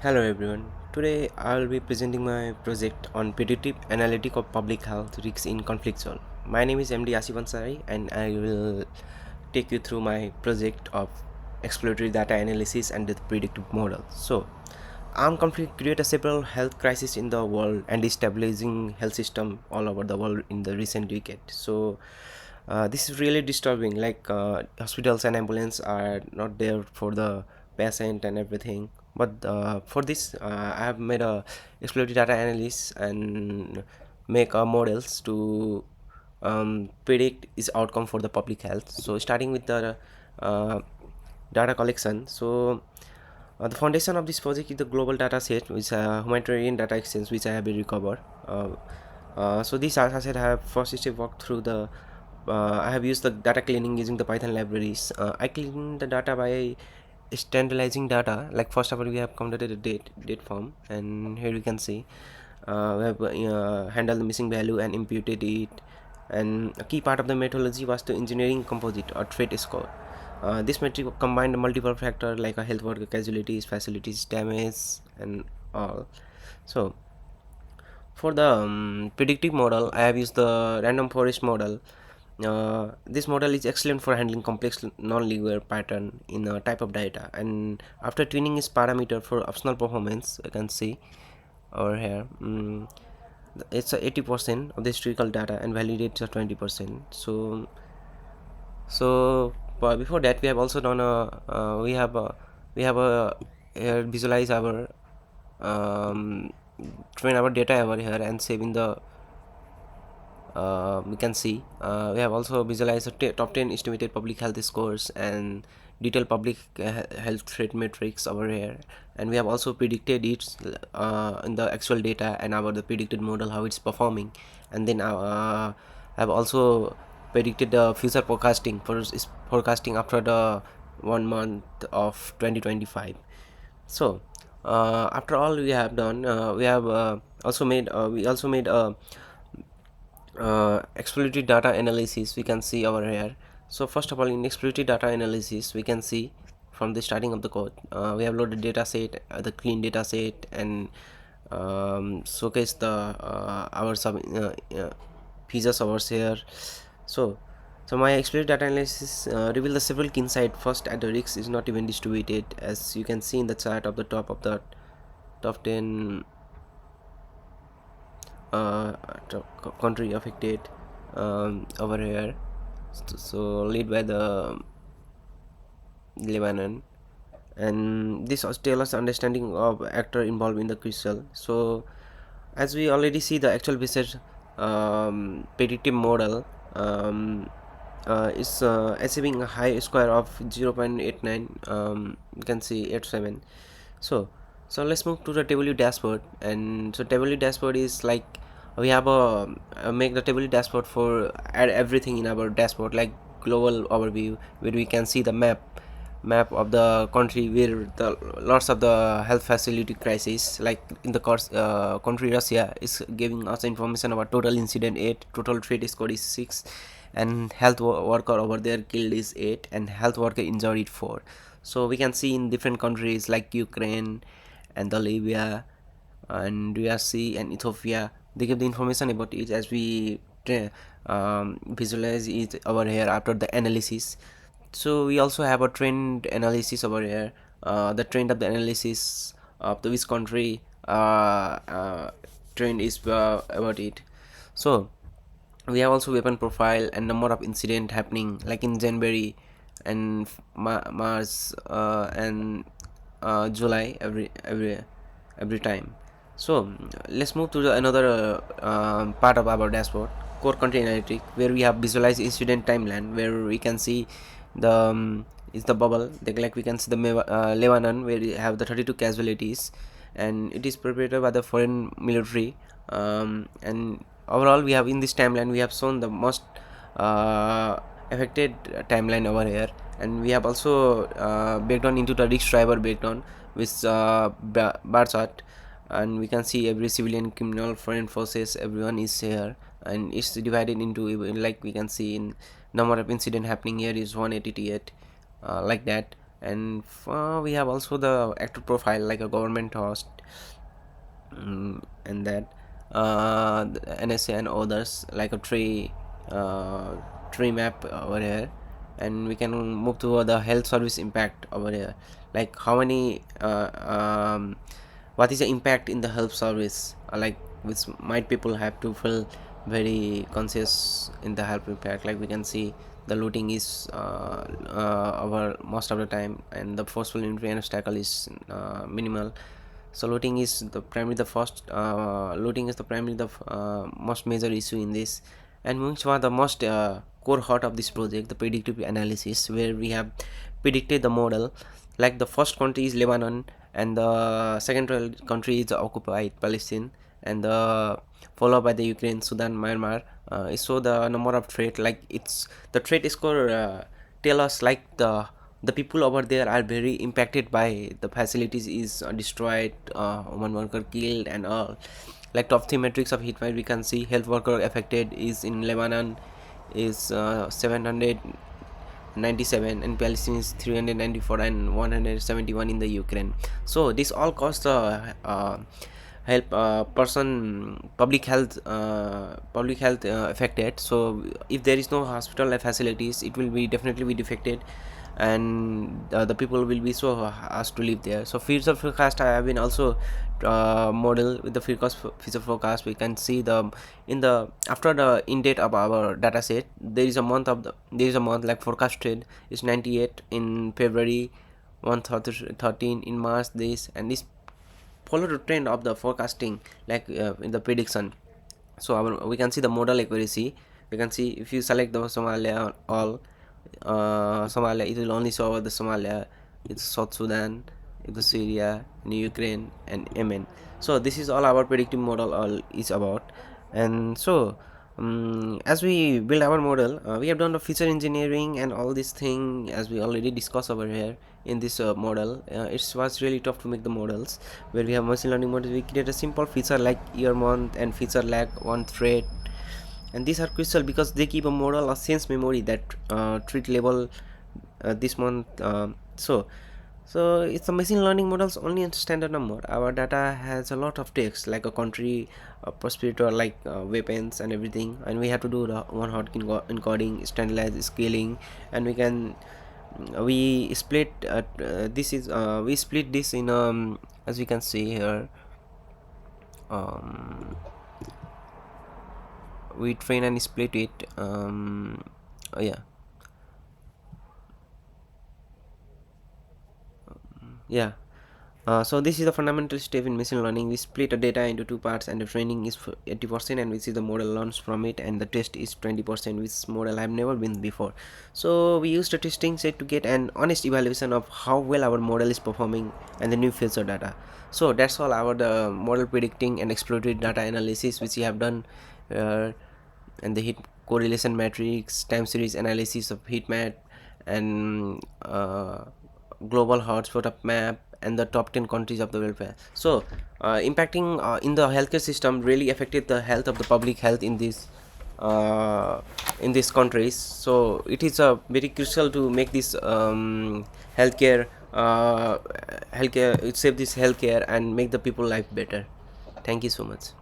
Hello everyone. Today I will be presenting my project on predictive analytic of public health risks in conflict zone. My name is MD Asif Ansari and I will take you through my project of exploratory data analysis and the predictive model. So, armed conflict created several health crises in the world and destabilizing health system all over the world in the recent decade. So, this is really disturbing. Hospitals and ambulance are not there for the patient and everything. But for this, I have made a exploratory data analysis and make models to predict its outcome for the public health. So starting with the uh, data collection. The foundation of this project is the global data set, which humanitarian data exchange, which I have recovered. This data set I have first step walked through the. I have used the data cleaning using the Python libraries. I clean the data by standardizing data. Like first of all, we have counted a date form, and here you can see we have handled the missing value and imputed it. And a key part of the methodology was the engineering composite or threat score. This metric combined multiple factors like a health worker casualties, facilities damage, and all. So for the predictive model, I have used the random forest model. This model is excellent for handling complex non-linear pattern in a type of data, and after tuning its parameter for optional performance, you can see over here. It's a 80% of the historical data and validates a 20%. But before that, we have also done we have a visualize our um, train our data over here and save in the we can see we have also visualized the top 10 estimated public health scores and detailed public health threat metrics over here, and we have also predicted it in the actual data and about the predicted model how it's performing, and then have also predicted the future forecasting for forecasting after the 1 month of 2025. So after all we have done, we have also made a exploratory data analysis. We can see over here. So first of all, in exploratory data analysis, we can see from the starting of the code, we have loaded data set, the clean data set, and showcase the our sub features over here. So so my exploratory data analysis reveal the several key insight. First, at the risk is not even distributed, as you can see in the chart of the top of the top 10 uh, country affected over here. So led by the Lebanon, and this tell us understanding of actor involved in the crucial. So as we already see the actual business predictive model is achieving a high square of 0.89, you can see 87. So let's move to the table dashboard. And so table dashboard is like we have make the table dashboard for add everything in our dashboard, like global overview where we can see the map of the country where the lots of the health facility crisis, like in the course country Russia is giving us information about total incident 8, total threat score is 6, and health worker over there killed is 8, and health worker injured 4. So we can see in different countries like Ukraine and the Libya and DRC and Ethiopia, they give the information about it as we visualize it over here after the analysis. So we also have a trend analysis over here, the trend of the analysis of the which country trend is about it. So we have also weapon profile and number of incident happening like in January and March and July every time. So let's move to another part of our dashboard, core country analytic, where we have visualized incident timeline, where we can see the is the bubble, like we can see the Lebanon, where we have the 32 casualties, and it is perpetrated by the foreign military. And overall, we have in this timeline we have shown the most uh, affected timeline over here, and we have also breakdown into the risk driver breakdown with bar chart, and we can see every civilian, criminal, foreign forces, everyone is here, and it's divided into, like we can see in number of incident happening here is 188, like that. And we have also the actor profile like a government host, and that the NSA and others like a tree map over here. And we can move to the health service impact over here, like how many what is the impact in the health service, like which might people have to feel very conscious in the health impact. Like we can see the looting is our most of the time, and the forceful entry and obstacle is minimal. So looting is the primary the first looting is the primary the most major issue in this. And which was the most core heart of this project, the predictive analysis, where we have predicted the model. Like the first country is Lebanon, and the second country is occupied Palestine, and the followed by the Ukraine, Sudan, Myanmar. So the number of threat, like it's the threat score tell us like the people over there are very impacted by the facilities is destroyed, one worker killed and all. Like top three metrics of heat wave we can see health worker affected is in Lebanon is 797, and Palestine is 394 and 171 in the Ukraine. So this all cost help public health affected. So if there is no hospital facilities, it will be definitely be defected, and the people will be so asked to live there. So future forecast I have been also model with the future forecast. We can see the in the after the in date of our data set, there is a month like forecasted is 98 in February, 113 in March, this and this follow the trend of the forecasting, like in the prediction. So we can see the model accuracy. We can see if you select the Somalia all, Somalia, it will only show the Somalia, it's South Sudan, it's Syria, and Ukraine, and Yemen. So this is all our predictive model all is about. And so as we build our model, we have done the feature engineering and all this thing as we already discussed over here in this model. It was really tough to make the models. Where we have machine learning models, we create a simple feature like year, month, and feature lag one thread. And these are crucial because they keep a model of sense memory that treat level this month. So it's a machine learning models only in standard number. Our data has a lot of text like a country, prospector, like weapons and everything, and we have to do the one hot encoding, standardized scaling. And we split this is we split this in as we can see here, um, we train and split it. Yeah, yeah. So this is the fundamental step in machine learning. We split the data into two parts, and the training is 80%, and which is the model learns from it, and the test is 20%, which model have never been before. So we use the testing set to get an honest evaluation of how well our model is performing and the new feature data. So that's all our the model predicting and exploratory data analysis which we have done, uh, and the heat correlation matrix, time series analysis of heat map, and global hotspot of map, and the top 10 countries of the welfare. So impacting in the healthcare system really affected the health of the public health in these countries. So it is very crucial to make this healthcare healthcare save this healthcare and make the people life better. Thank you so much.